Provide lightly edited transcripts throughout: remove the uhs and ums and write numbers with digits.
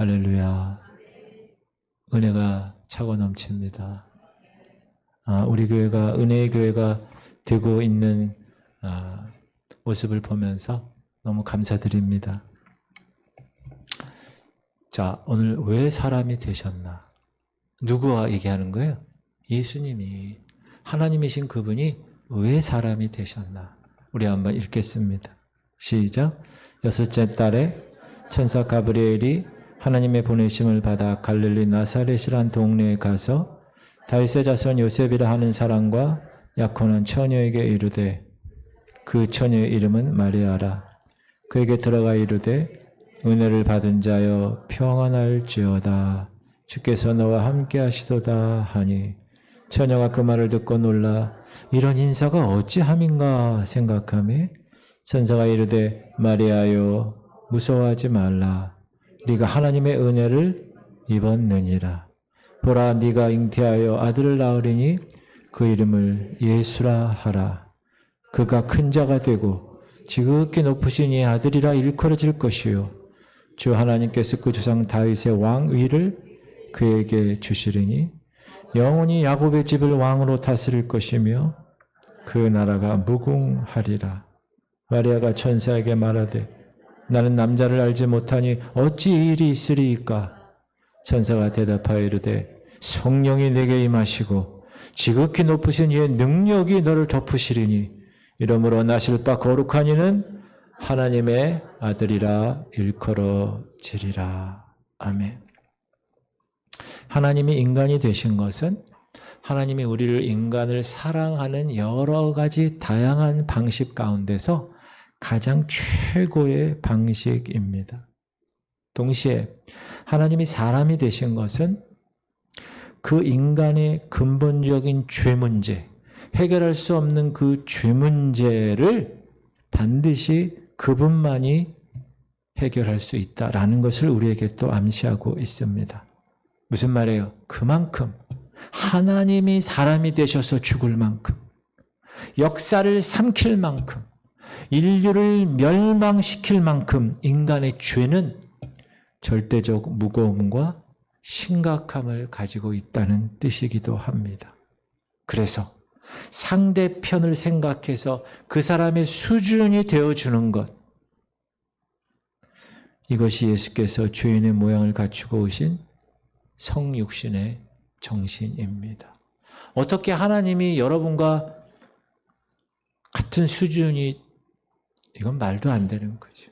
할렐루야. 은혜가 차고 넘칩니다. 우리 교회가 은혜의 교회가 되고 있는 모습을 보면서 너무 감사드립니다. 자, 오늘 왜 사람이 되셨나? 누구와 얘기하는 거예요? 예수님이, 하나님이신 그분이 왜 사람이 되셨나? 우리 한번 읽겠습니다. 시작. 여섯째 달에 천사 가브리엘이 하나님의 보내심을 받아 갈릴리 나사렛이란 동네에 가서 다윗의 자손 요셉이라 하는 사람과 약혼한 처녀에게 이르되, 그 처녀의 이름은 마리아라. 그에게 들어가 이르되, 은혜를 받은 자여 평안할지어다. 주께서 너와 함께 하시도다 하니, 처녀가 그 말을 듣고 놀라 이런 인사가 어찌함인가 생각하며 천사가 이르되, 마리아여 무서워하지 말라. 네가 하나님의 은혜를 입었느니라. 보라, 네가 잉태하여 아들을 낳으리니 그 이름을 예수라 하라. 그가 큰 자가 되고 지극히 높으신 이 아들이라 일컬어질 것이요, 주 하나님께서 그 조상 다윗의 왕위를 그에게 주시리니 영원히 야곱의 집을 왕으로 다스릴 것이며 그 나라가 무궁하리라. 마리아가 천사에게 말하되, 나는 남자를 알지 못하니 어찌 이 일이 있으리이까? 천사가 대답하여 이르되, 성령이 내게 임하시고 지극히 높으신 이의 능력이 너를 덮으시리니 이러므로 나실 바 거룩한 이는 하나님의 아들이라 일컬어지리라. 아멘. 하나님이 인간이 되신 것은 하나님이 우리를, 인간을 사랑하는 여러 가지 다양한 방식 가운데서 가장 최고의 방식입니다. 동시에 하나님이 사람이 되신 것은 그 인간의 근본적인 죄 문제, 해결할 수 없는 그 죄 문제를 반드시 그분만이 해결할 수 있다라는 것을 우리에게 또 암시하고 있습니다. 무슨 말이에요? 그만큼 하나님이 사람이 되셔서 죽을 만큼, 역사를 삼킬 만큼, 인류를 멸망시킬 만큼 인간의 죄는 절대적 무거움과 심각함을 가지고 있다는 뜻이기도 합니다. 그래서 상대편을 생각해서 그 사람의 수준이 되어주는 것, 이것이 예수께서 죄인의 모양을 갖추고 오신 성육신의 정신입니다. 어떻게 하나님이 여러분과 같은 수준이, 이건 말도 안 되는 거죠.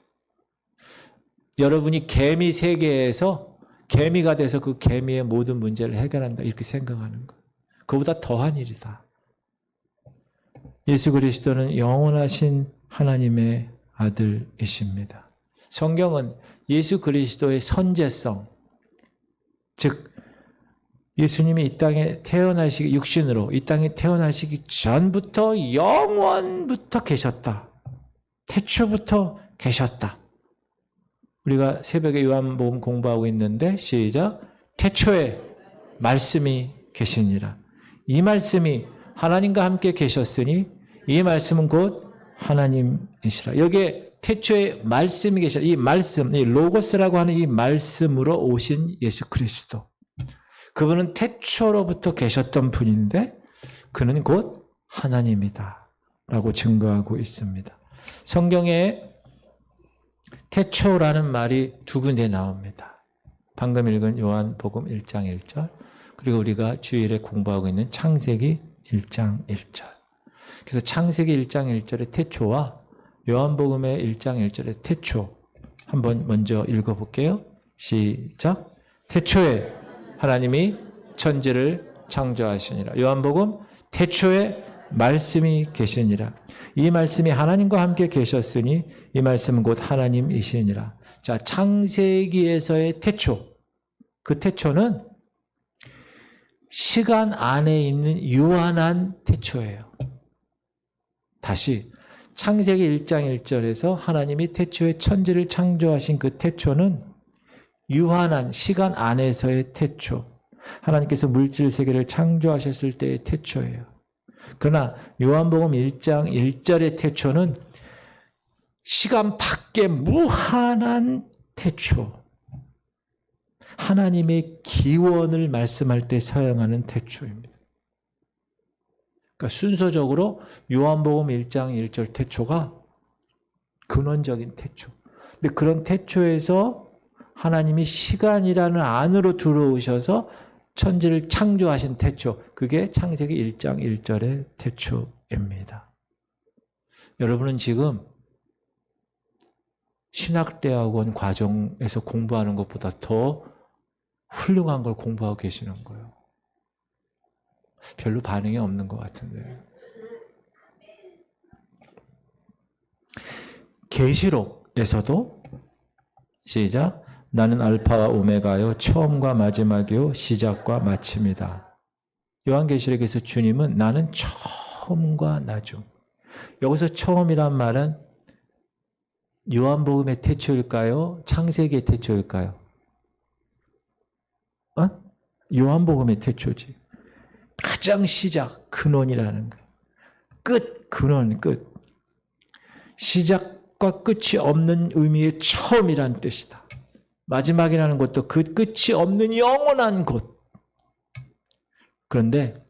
여러분이 개미 세계에서 개미가 돼서 그 개미의 모든 문제를 해결한다, 이렇게 생각하는 것, 그보다 더한 일이다. 예수 그리스도는 영원하신 하나님의 아들이십니다. 성경은 예수 그리스도의 선제성, 즉 예수님이 이 땅에 태어나시기, 육신으로 이 땅에 태어나시기 전부터 영원부터 계셨다. 태초부터 계셨다. 우리가 새벽에 요한복음 공부하고 있는데, 시작. 태초에 말씀이 계시니라. 이 말씀이 하나님과 함께 계셨으니 이 말씀은 곧 하나님이시라. 여기에 태초에 말씀이 계시다. 이 말씀, 이 로고스라고 하는 이 말씀으로 오신 예수 그리스도. 그분은 태초로부터 계셨던 분인데 그는 곧 하나님이다 라고 증거하고 있습니다. 성경에 태초라는 말이 두 군데 나옵니다. 방금 읽은 요한복음 1장 1절, 그리고 우리가 주일에 공부하고 있는 창세기 1장 1절. 그래서 창세기 1장 1절의 태초와 요한복음의 1장 1절의 태초 한번 먼저 읽어볼게요. 시작. 태초에 하나님이 천지를 창조하시니라. 요한복음 태초에 말씀이 계시니라. 이 말씀이 하나님과 함께 계셨으니 이 말씀은 곧 하나님이시니라. 자, 창세기에서의 태초, 그 태초는 시간 안에 있는 유한한 태초예요. 다시 창세기 1장 1절에서 하나님이 태초에 천지를 창조하신 그 태초는 유한한 시간 안에서의 태초, 하나님께서 물질 세계를 창조하셨을 때의 태초예요. 그러나 요한복음 1장 1절의 태초는 시간 밖에 무한한 태초, 하나님의 기원을 말씀할 때 사용하는 태초입니다. 그러니까 순서적으로 요한복음 1장 1절 태초가 근원적인 태초. 근데 그런 태초에서 하나님이 시간이라는 안으로 들어오셔서 천지를 창조하신 태초. 그게 창세기 1장 1절의 태초입니다. 여러분은 지금 신학대학원 과정에서 공부하는 것보다 더 훌륭한 걸 공부하고 계시는 거예요. 별로 반응이 없는 것 같은데. 계시록에서도 시작. 나는 알파와 오메가요 처음과 마지막이요 시작과 마침이다. 요한계시록에서 주님은 나는 처음과 나중. 여기서 처음이란 말은 요한복음의 태초일까요? 창세기의 태초일까요? 요한복음의 태초지. 가장 시작, 근원이라는 거예요. 끝, 근원, 끝. 시작과 끝이 없는 의미의 처음이란 뜻이다. 마지막이라는 것도 그 끝이 없는 영원한 곳. 그런데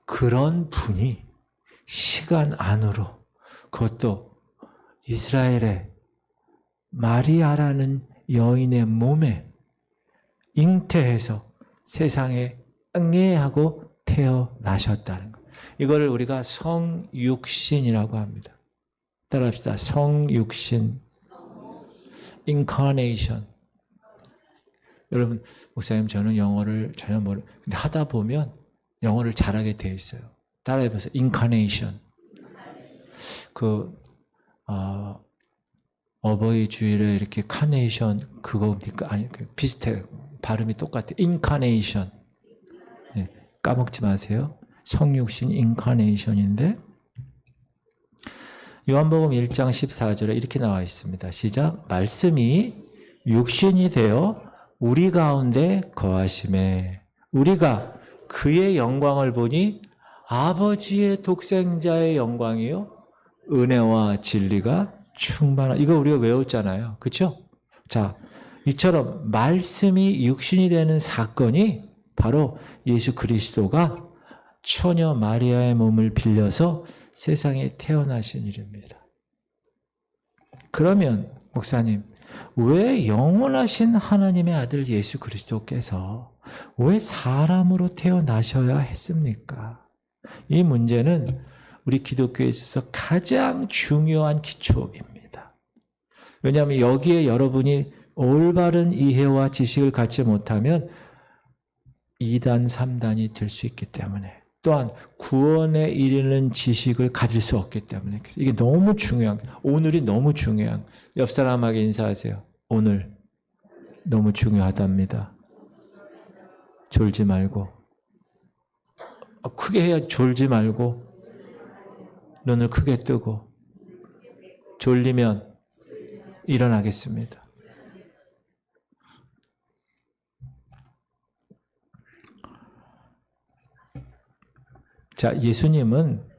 그런 분이 시간 안으로, 그것도 이스라엘의 마리아라는 여인의 몸에 잉태해서 세상에 응애하고 태어나셨다는 것. 이거를 우리가 성육신이라고 합니다. 따라합시다. 성육신. incarnation. 여러분, 목사님 저는 영어를 전혀 근데 하다 보면 영어를 잘하게 돼 있어요. 따라해보세요. incarnation. 어버이 주일에 이렇게 카네이션 그거입니까? 아니, 비슷해요. 발음이 똑같아요. incarnation. 네, 까먹지 마세요. 성육신 incarnation인데 요한복음 1장 14절에 이렇게 나와 있습니다. 시작. 말씀이 육신이 되어 우리 가운데 거하심에 우리가 그의 영광을 보니 아버지의 독생자의 영광이요 은혜와 진리가 충만한. 이거 우리가 외웠잖아요. 그렇죠? 자, 이처럼 말씀이 육신이 되는 사건이 바로 예수 그리스도가 처녀 마리아의 몸을 빌려서 세상에 태어나신 일입니다. 그러면 목사님, 왜 영원하신 하나님의 아들 예수 그리스도께서 왜 사람으로 태어나셔야 했습니까? 이 문제는 우리 기독교에 있어서 가장 중요한 기초입니다. 왜냐하면 여기에 여러분이 올바른 이해와 지식을 갖지 못하면 2단, 3단이 될 수 있기 때문에 또한 구원에 이르는 지식을 가질 수 없기 때문에 이게 너무 중요한, 오늘이 너무 중요한. 옆 사람에게 인사하세요. 오늘 너무 중요하답니다. 졸지 말고. 크게 해야 졸지 말고 눈을 크게 뜨고 졸리면 일어나겠습니다. 자, 예수님은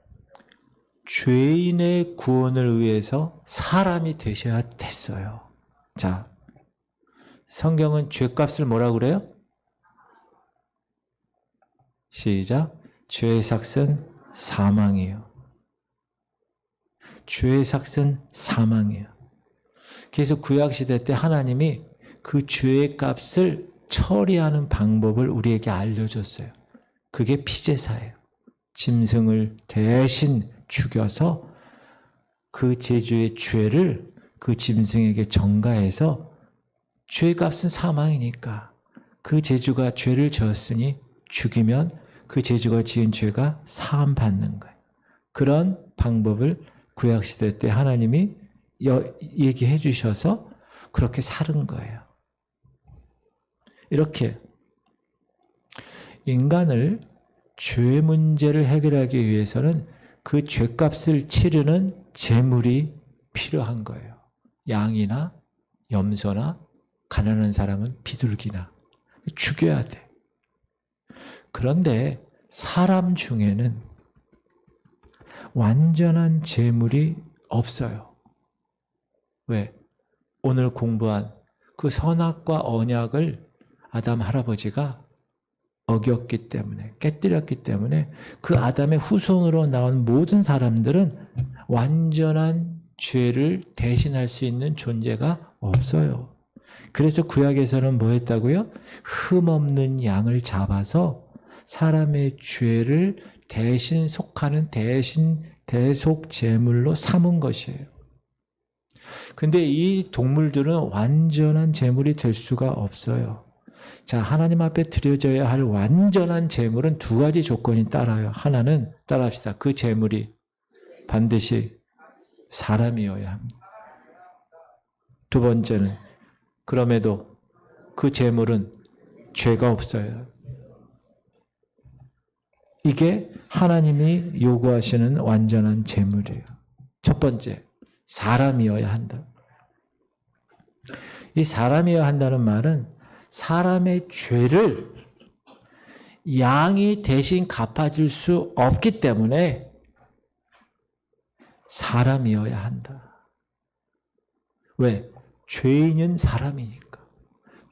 죄인의 구원을 위해서 사람이 되셔야 됐어요. 자, 성경은 죄값을 뭐라고 그래요? 시작. 죄의 삭은 사망이에요. 죄의 삭은 사망이에요. 그래서 구약시대 때 하나님이 그 죄의 값을 처리하는 방법을 우리에게 알려줬어요. 그게 피제사예요. 짐승을 대신 죽여서 그 제주의 죄를 그 짐승에게 전가해서 죄값은 사망이니까 그 제주가 죄를 지었으니 죽이면 그 제주가 지은 죄가 사함받는 거예요. 그런 방법을 구약시대 때 하나님이 얘기해 주셔서 그렇게 살은 거예요. 이렇게 인간을 죄 문제를 해결하기 위해서는 그 죄값을 치르는 제물이 필요한 거예요. 양이나 염소나 가난한 사람은 비둘기나 죽여야 돼. 그런데 사람 중에는 완전한 제물이 없어요. 왜? 오늘 공부한 그 선악과 언약을 아담 할아버지가 어겼기 때문에, 깨뜨렸기 때문에 그 아담의 후손으로 나온 모든 사람들은 완전한 죄를 대신할 수 있는 존재가 없어요. 그래서 구약에서는 뭐 했다고요? 흠없는 양을 잡아서 사람의 죄를 대신 속하는 대속 제물로 삼은 것이에요. 근데 이 동물들은 완전한 제물이 될 수가 없어요. 자, 하나님 앞에 드려져야 할 완전한 제물은 두 가지 조건이 따라요. 하나는 따라합시다. 그 제물이 반드시 사람이어야 합니다. 두 번째는 그럼에도 그 제물은 죄가 없어요. 이게 하나님이 요구하시는 완전한 제물이에요. 첫 번째, 사람이어야 한다. 이 사람이어야 한다는 말은 사람의 죄를 양이 대신 갚아줄 수 없기 때문에 사람이어야 한다. 왜? 죄인은 사람이니까.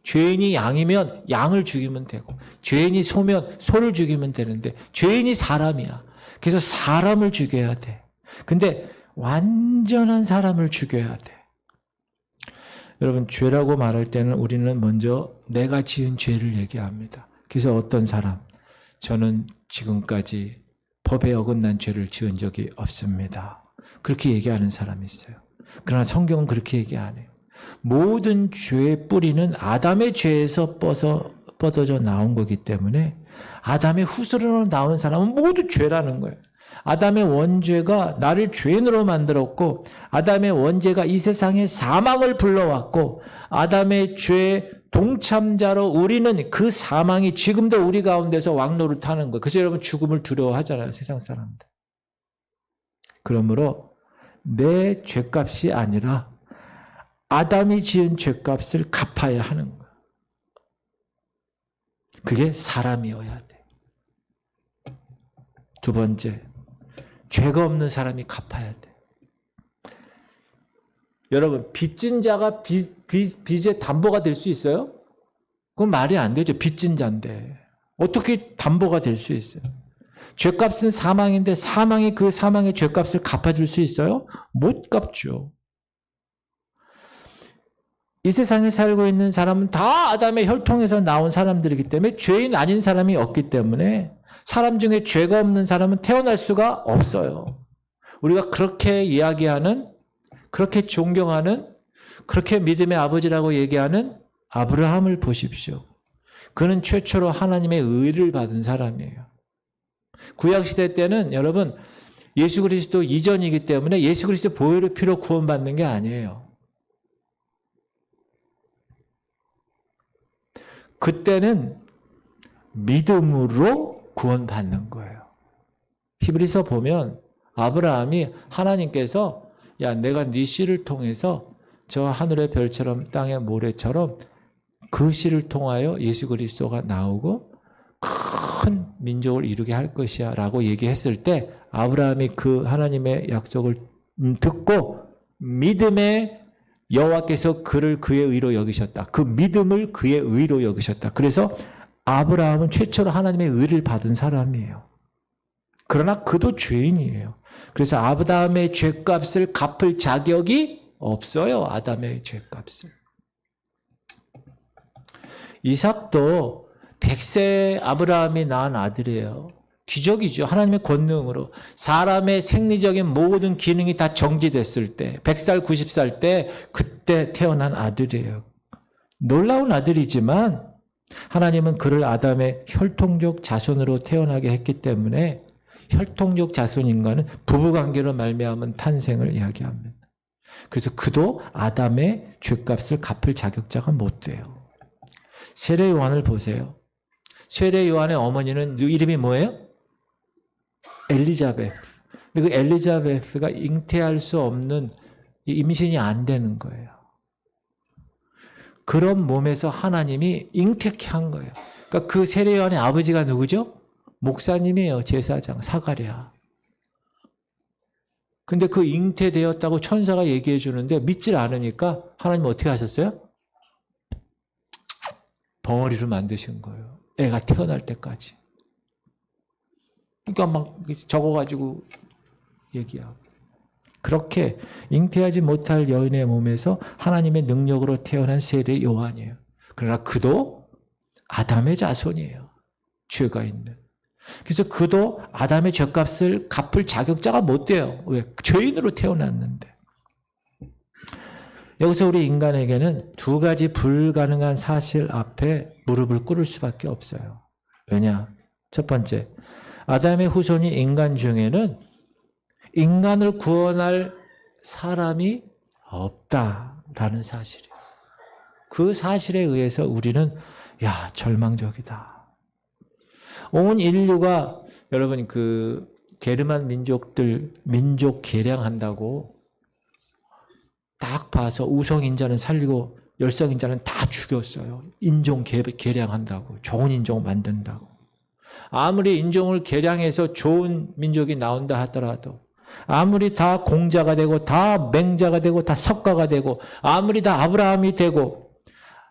죄인이 양이면 양을 죽이면 되고, 죄인이 소면 소를 죽이면 되는데, 죄인이 사람이야. 그래서 사람을 죽여야 돼. 근데 완전한 사람을 죽여야 돼. 여러분, 죄라고 말할 때는 우리는 먼저 내가 지은 죄를 얘기합니다. 그래서 어떤 사람, 저는 지금까지 법에 어긋난 죄를 지은 적이 없습니다. 그렇게 얘기하는 사람이 있어요. 그러나 성경은 그렇게 얘기 안 해요. 모든 죄의 뿌리는 아담의 죄에서 뻗어져 나온 거기 때문에 아담의 후손으로 나온 사람은 모두 죄라는 거예요. 아담의 원죄가 나를 죄인으로 만들었고, 아담의 원죄가 이 세상에 사망을 불러왔고, 아담의 죄 동참자로 우리는 그 사망이 지금도 우리 가운데서 왕노릇하는 거예요. 그래서 여러분 죽음을 두려워하잖아요, 세상 사람들. 그러므로 내 죄값이 아니라 아담이 지은 죄값을 갚아야 하는 거예요. 그게 사람이어야 돼. 두 번째, 죄가 없는 사람이 갚아야 돼. 여러분, 빚진 자가 빚의 담보가 될 수 있어요? 그건 말이 안 되죠. 빚진 자인데. 어떻게 담보가 될 수 있어요? 죄값은 사망인데 사망이 그 사망의 죄값을 갚아줄 수 있어요? 못 갚죠. 이 세상에 살고 있는 사람은 다 아담의 혈통에서 나온 사람들이기 때문에 죄인 아닌 사람이 없기 때문에 사람 중에 죄가 없는 사람은 태어날 수가 없어요. 우리가 그렇게 이야기하는, 그렇게 존경하는, 그렇게 믿음의 아버지라고 얘기하는 아브라함을 보십시오. 그는 최초로 하나님의 의를 받은 사람이에요. 구약시대 때는 여러분 예수 그리스도 이전이기 때문에 예수 그리스도 보혈의 피로 구원받는 게 아니에요. 그때는 믿음으로 구원받는 거예요. 히브리서 보면 아브라함이 하나님께서 야, 내가 네 씨를 통해서 저 하늘의 별처럼 땅의 모래처럼 그 씨를 통하여 예수 그리스도가 나오고 큰 민족을 이루게 할 것이야 라고 얘기했을 때 아브라함이 그 하나님의 약속을 듣고 믿음의 여호와께서 그를 그의 의로 여기셨다. 그 믿음을 그의 의로 여기셨다. 그래서 아브라함은 최초로 하나님의 의를 받은 사람이에요. 그러나 그도 죄인이에요. 그래서 아담의 죄값을 갚을 자격이 없어요. 아담의 죄값을. 이삭도 100세 아브라함이 낳은 아들이에요. 기적이죠. 하나님의 권능으로. 사람의 생리적인 모든 기능이 다 정지됐을 때, 100살, 90살 때 그때 태어난 아들이에요. 놀라운 아들이지만 하나님은 그를 아담의 혈통적 자손으로 태어나게 했기 때문에 혈통적 자손인과는 부부관계로 말미암은 탄생을 이야기합니다. 그래서 그도 아담의 죄값을 갚을 자격자가 못 돼요. 세례 요한을 보세요. 세례 요한의 어머니는 이름이 뭐예요? 엘리자베스. 근데 그 엘리자베스가 잉태할 수 없는 임신이 안 되는 거예요. 그런 몸에서 하나님이 잉태케 한 거예요. 그러니까 그 세례 요한의 아버지가 누구죠? 목사님이에요. 제사장 사가랴. 근데 그 잉태되었다고 천사가 얘기해 주는데 믿질 않으니까 하나님 어떻게 하셨어요? 벙어리로 만드신 거예요. 애가 태어날 때까지. 그러니까 막 적어가지고 얘기하고. 그렇게 잉태하지 못할 여인의 몸에서 하나님의 능력으로 태어난 세례 요한이에요. 그러나 그도 아담의 자손이에요. 죄가 있는. 그래서 그도 아담의 죄값을 갚을 자격자가 못 돼요. 왜? 죄인으로 태어났는데. 여기서 우리 인간에게는 두 가지 불가능한 사실 앞에 무릎을 꿇을 수밖에 없어요. 왜냐? 첫 번째, 아담의 후손이 인간 중에는 인간을 구원할 사람이 없다라는 사실이에요. 그 사실에 의해서 우리는 절망적이다. 온 인류가 여러분 게르만 민족들 민족 개량한다고 딱 봐서 우성인자는 살리고 열성인자는 다 죽였어요. 인종 개량한다고. 좋은 인종 만든다고. 아무리 인종을 개량해서 좋은 민족이 나온다 하더라도 아무리 다 공자가 되고 다 맹자가 되고 다 석가가 되고 아무리 다 아브라함이 되고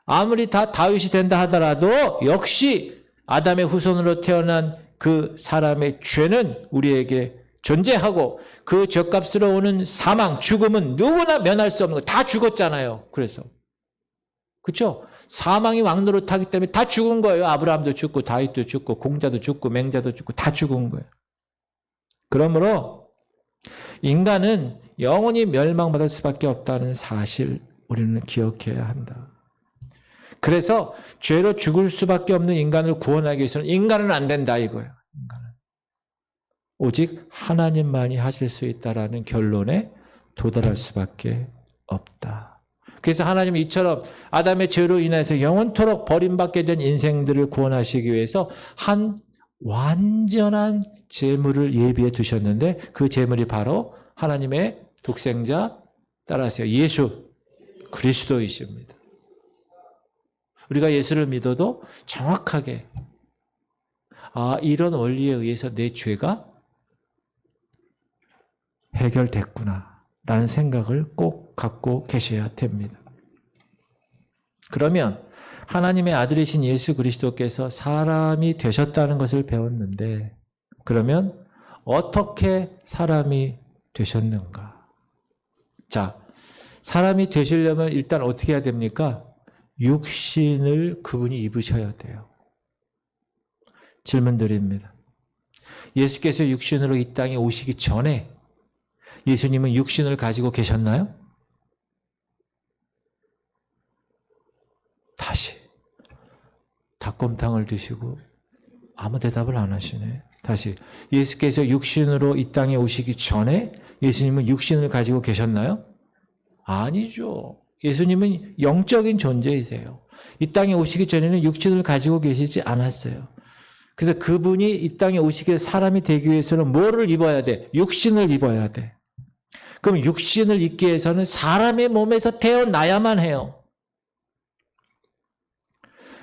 아무리 다 다윗이 된다 하더라도 역시 아담의 후손으로 태어난 그 사람의 죄는 우리에게 존재하고 그 죄값으로 오는 사망, 죽음은 누구나 면할 수 없는 거. 다 죽었잖아요. 그래서. 그렇죠? 사망이 왕노릇하기 때문에 다 죽은 거예요. 아브라함도 죽고 다윗도 죽고 공자도 죽고 맹자도 죽고 다 죽은 거예요. 그러므로 인간은 영원히 멸망받을 수밖에 없다는 사실 우리는 기억해야 한다. 그래서 죄로 죽을 수밖에 없는 인간을 구원하기 위해서는 인간은 안 된다 이거예요. 인간은. 오직 하나님만이 하실 수 있다라는 결론에 도달할 수밖에 없다. 그래서 하나님은 이처럼 아담의 죄로 인해서 영원토록 버림받게 된 인생들을 구원하시기 위해서 한 완전한 제물을 예비해 두셨는데 그 제물이 바로 하나님의 독생자 따라하세요. 예수 그리스도이십니다. 우리가 예수를 믿어도 정확하게 이런 원리에 의해서 내 죄가 해결됐구나 라는 생각을 꼭 갖고 계셔야 됩니다. 그러면 하나님의 아들이신 예수 그리스도께서 사람이 되셨다는 것을 배웠는데 그러면 어떻게 사람이 되셨는가? 자, 사람이 되시려면 일단 어떻게 해야 됩니까? 육신을 그분이 입으셔야 돼요. 질문 드립니다. 예수께서 육신으로 이 땅에 오시기 전에 예수님은 육신을 가지고 계셨나요? 다시 닭곰탕을 드시고 아무 대답을 안 하시네. 다시 예수께서 육신으로 이 땅에 오시기 전에 예수님은 육신을 가지고 계셨나요? 아니죠. 예수님은 영적인 존재이세요. 이 땅에 오시기 전에는 육신을 가지고 계시지 않았어요. 그래서 그분이 이 땅에 오시기 위해 사람이 되기 위해서는 뭐를 입어야 돼? 육신을 입어야 돼. 그럼 육신을 입기 위해서는 사람의 몸에서 태어나야만 해요.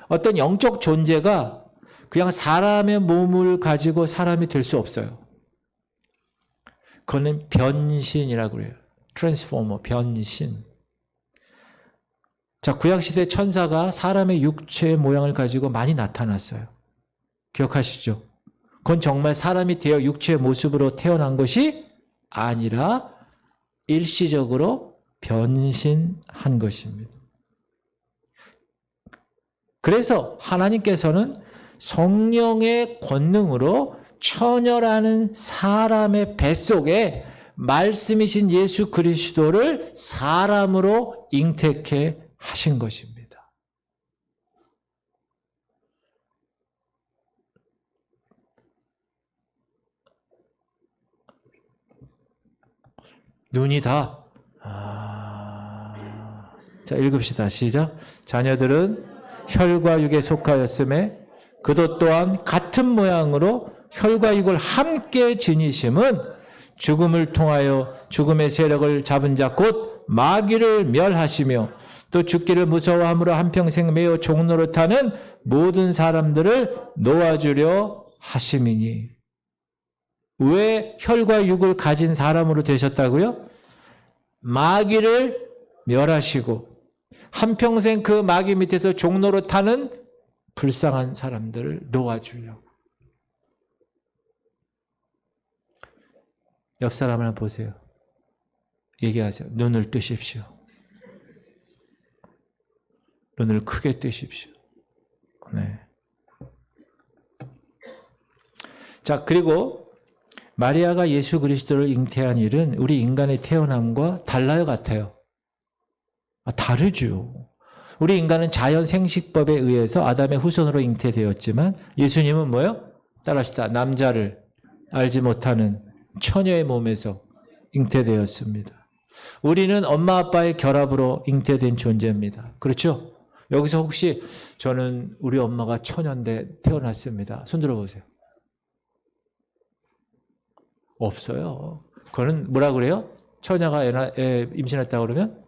어떤 영적 존재가 그냥 사람의 몸을 가지고 사람이 될 수 없어요. 그거는 변신이라고 그래요. 트랜스포머, 변신. 자, 구약시대 천사가 사람의 육체의 모양을 가지고 많이 나타났어요. 기억하시죠? 그건 정말 사람이 되어 육체의 모습으로 태어난 것이 아니라 일시적으로 변신한 것입니다. 그래서 하나님께서는 성령의 권능으로 처녀라는 사람의 뱃속에 말씀이신 예수 그리스도를 사람으로 잉태케 하신 것입니다. 눈이 다 자, 읽읍시다. 시작. 자녀들은 혈과 육에 속하였음에 그도 또한 같은 모양으로 혈과 육을 함께 지니심은 죽음을 통하여 죽음의 세력을 잡은 자 곧 마귀를 멸하시며 또 죽기를 무서워함으로 한평생 매어 종노릇하는 모든 사람들을 놓아주려 하심이니. 왜 혈과 육을 가진 사람으로 되셨다고요? 마귀를 멸하시고 한평생 그 마귀 밑에서 종노릇하는 불쌍한 사람들을 놓아주려고. 옆 사람 하나 보세요. 얘기하세요. 눈을 뜨십시오. 눈을 크게 뜨십시오. 네. 자, 그리고 마리아가 예수 그리스도를 잉태한 일은 우리 인간의 태어남과 달라요, 같아요? 다르죠. 우리 인간은 자연 생식법에 의해서 아담의 후손으로 잉태되었지만 예수님은 뭐예요? 따라합시다. 남자를 알지 못하는 처녀의 몸에서 잉태되었습니다. 우리는 엄마 아빠의 결합으로 잉태된 존재입니다. 그렇죠? 여기서 혹시 저는 우리 엄마가 처녀인데 태어났습니다. 손 들어보세요. 없어요. 그거는 뭐라 그래요? 처녀가 애 임신했다고 그러면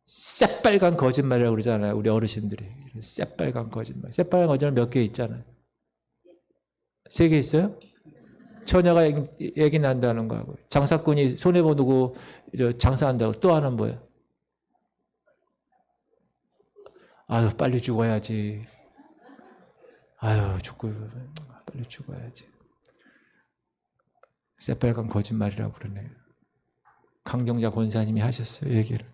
새빨간 거짓말이라고 그러잖아요. 우리 어르신들이. 새빨간 거짓말. 새빨간 거짓말 몇 개 있잖아요. 3개 있어요? 처녀가 애기 난다는 거하고 장사꾼이 손해보고 장사한다고 또 하나는 뭐예요? 아유 빨리 죽어야지. 아유 죽고 빨리 죽어야지. 새빨간 거짓말이라고 그러네요. 강경자 권사님이 하셨어요. 얘기를.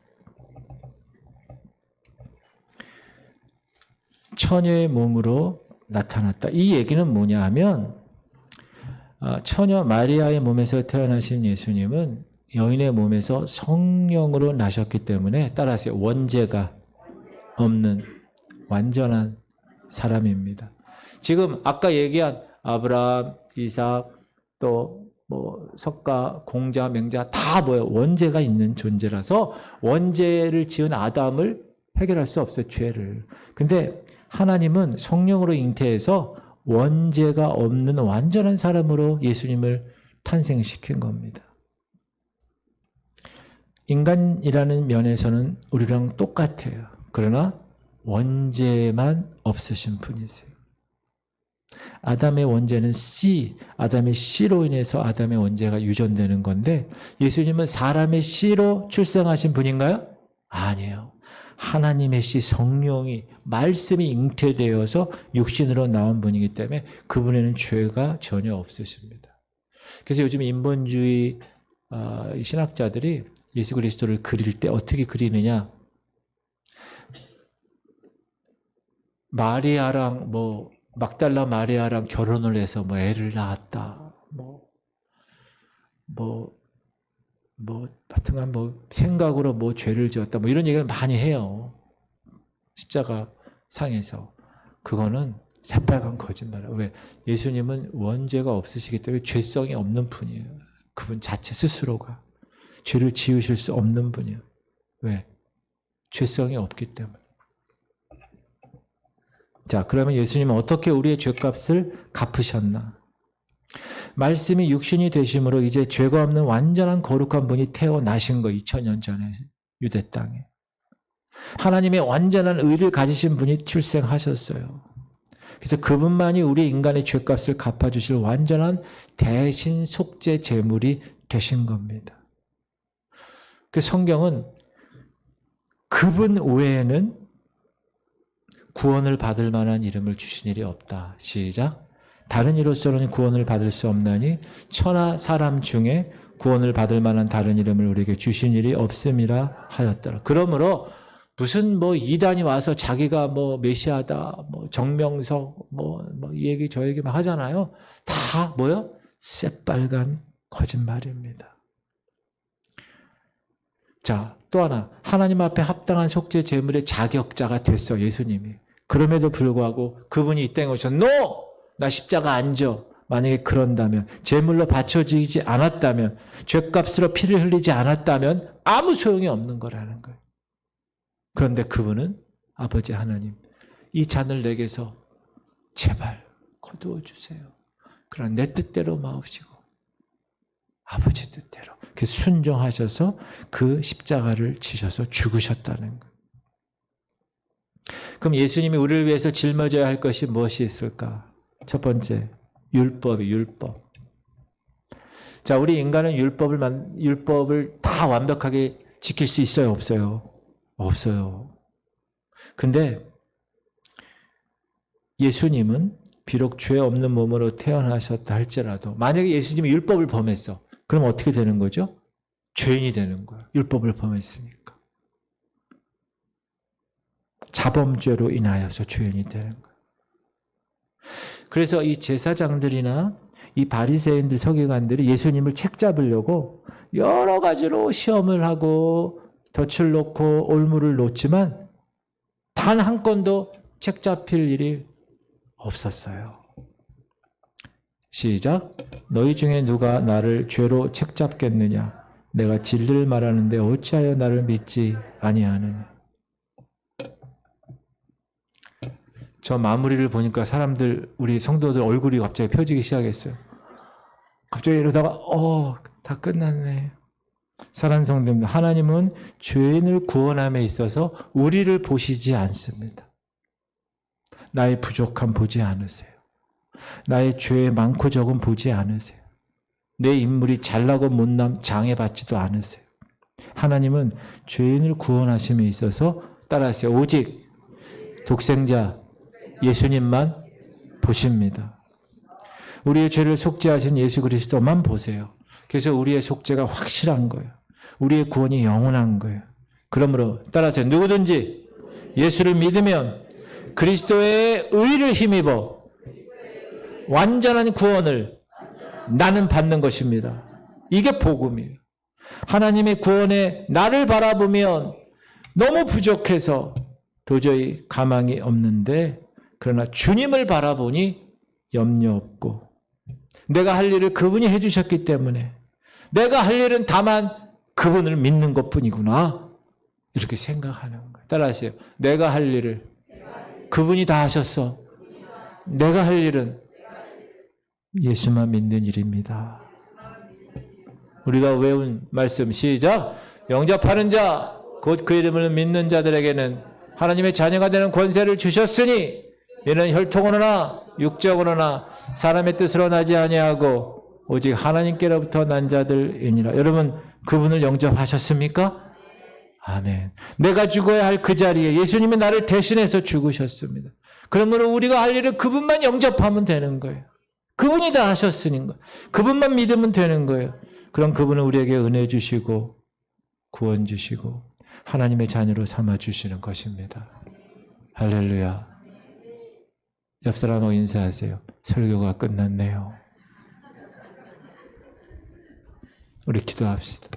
처녀의 몸으로 나타났다. 이 얘기는 뭐냐 하면 처녀 마리아의 몸에서 태어나신 예수님은 여인의 몸에서 성령으로 나셨기 때문에 따라하세요. 원죄가 없는 완전한 사람입니다. 지금 아까 얘기한 아브라함, 이삭, 또 석가, 공자, 맹자 다 뭐예요? 원죄가 있는 존재라서 원죄를 지은 아담을 해결할 수 없어요. 죄를. 근데 하나님은 성령으로 잉태해서 원죄가 없는 완전한 사람으로 예수님을 탄생시킨 겁니다. 인간이라는 면에서는 우리랑 똑같아요. 그러나 원죄만 없으신 분이세요. 아담의 원죄는 아담의 씨로 인해서 아담의 원죄가 유전되는 건데 예수님은 사람의 씨로 출생하신 분인가요? 아니에요. 하나님의 씨 성령이 말씀이 잉태되어서 육신으로 나온 분이기 때문에 그분에는 죄가 전혀 없으십니다. 그래서 요즘 인본주의 신학자들이 예수 그리스도를 그릴 때 어떻게 그리느냐? 마리아랑 막달라 마리아랑 결혼을 해서 애를 낳았다. 하여튼간 생각으로 죄를 지었다. 이런 얘기를 많이 해요. 십자가 상에서. 그거는 새빨간 거짓말이에요. 왜? 예수님은 원죄가 없으시기 때문에 죄성이 없는 분이에요. 그분 자체 스스로가. 죄를 지으실 수 없는 분이에요. 왜? 죄성이 없기 때문에. 자, 그러면 예수님은 어떻게 우리의 죄값을 갚으셨나? 말씀이 육신이 되심으로 이제 죄가 없는 완전한 거룩한 분이 태어나신 거 2000년 전에 유대 땅에. 하나님의 완전한 의를 가지신 분이 출생하셨어요. 그래서 그분만이 우리 인간의 죄값을 갚아주실 완전한 대신 속죄 제물이 되신 겁니다. 그 성경은 그분 외에는 구원을 받을 만한 이름을 주신 일이 없다. 시작. 다른 이로서는 구원을 받을 수 없나니 천하 사람 중에 구원을 받을 만한 다른 이름을 우리에게 주신 일이 없음이라 하였더라. 그러므로 무슨 이단이 와서 자기가 메시아다, 정명석, 이 얘기 저 얘기만 하잖아요. 다 뭐요? 새빨간 거짓말입니다. 자, 또 하나. 하나님 앞에 합당한 속죄 제물의 자격자가 됐어, 예수님이. 그럼에도 불구하고 그분이 이 땅에 오셔서 NO! 나 십자가 안 져. 만약에 그런다면, 제물로 바쳐지지 않았다면, 죄값으로 피를 흘리지 않았다면 아무 소용이 없는 거라는 거예요. 그런데 그분은 아버지 하나님, 이 잔을 내게서 제발 거두어 주세요. 그러나 내 뜻대로 마옵시고 아버지 뜻대로. 그래서 순종하셔서 그 십자가를 지셔서 죽으셨다는 거예요. 그럼 예수님이 우리를 위해서 짊어져야 할 것이 무엇이 있을까? 첫 번째, 율법. 자, 우리 인간은 율법을 다 완벽하게 지킬 수 있어요, 없어요? 없어요. 근데 예수님은 비록 죄 없는 몸으로 태어나셨다 할지라도 만약에 예수님이 율법을 범했어. 그럼 어떻게 되는 거죠? 죄인이 되는 거예요. 율법을 범했으니까. 자범죄로 인하여서 죄인이 되는 거예요. 그래서 이 제사장들이나 이 바리새인들, 서기관들이 예수님을 책잡으려고 여러 가지로 시험을 하고 덫을 놓고 올무를 놓지만 단 한 건도 책잡힐 일이 없었어요. 시작. 너희 중에 누가 나를 죄로 책잡겠느냐? 내가 진리를 말하는데 어찌하여 나를 믿지 아니하느냐? 저 마무리를 보니까 사람들, 우리 성도들 얼굴이 갑자기 펴지기 시작했어요. 갑자기 이러다가 다 끝났네. 사랑하는 성도님, 하나님은 죄인을 구원함에 있어서 우리를 보시지 않습니다. 나의 부족함 보지 않으세요. 나의 죄 많고 적음 보지 않으세요. 내 인물이 잘나고 못남 장애받지도 않으세요. 하나님은 죄인을 구원하심에 있어서 따라하세요. 오직 독생자 예수님만 보십니다. 우리의 죄를 속죄하신 예수 그리스도만 보세요. 그래서 우리의 속죄가 확실한 거예요. 우리의 구원이 영원한 거예요. 그러므로 따라서 누구든지 예수를 믿으면 그리스도의 의를 힘입어 완전한 구원을 나는 받는 것입니다. 이게 복음이에요. 하나님의 구원에 나를 바라보면 너무 부족해서 도저히 가망이 없는데, 그러나 주님을 바라보니 염려 없고 내가 할 일을 그분이 해주셨기 때문에 내가 할 일은 다만 그분을 믿는 것뿐이구나, 이렇게 생각하는 거예요. 따라하세요. 내가 할 일을 그분이 다 하셨어. 내가 할 일은 예수만 믿는 일입니다. 우리가 외운 말씀 시작. 영접하는 자 곧 그 이름을 믿는 자들에게는 하나님의 자녀가 되는 권세를 주셨으니 이는 혈통으로나 육적으로나 사람의 뜻으로 나지 아니하고 오직 하나님께로부터 난 자들이니라. 여러분, 그분을 영접하셨습니까? 아멘. 내가 죽어야 할 그 자리에 예수님이 나를 대신해서 죽으셨습니다. 그러므로 우리가 할 일은 그분만 영접하면 되는 거예요. 그분이 다 하셨으니까 그분만 믿으면 되는 거예요. 그럼 그분은 우리에게 은혜 주시고 구원 주시고 하나님의 자녀로 삼아 주시는 것입니다. 할렐루야. 옆 사람하고 인사하세요. 설교가 끝났네요. 우리 기도합시다.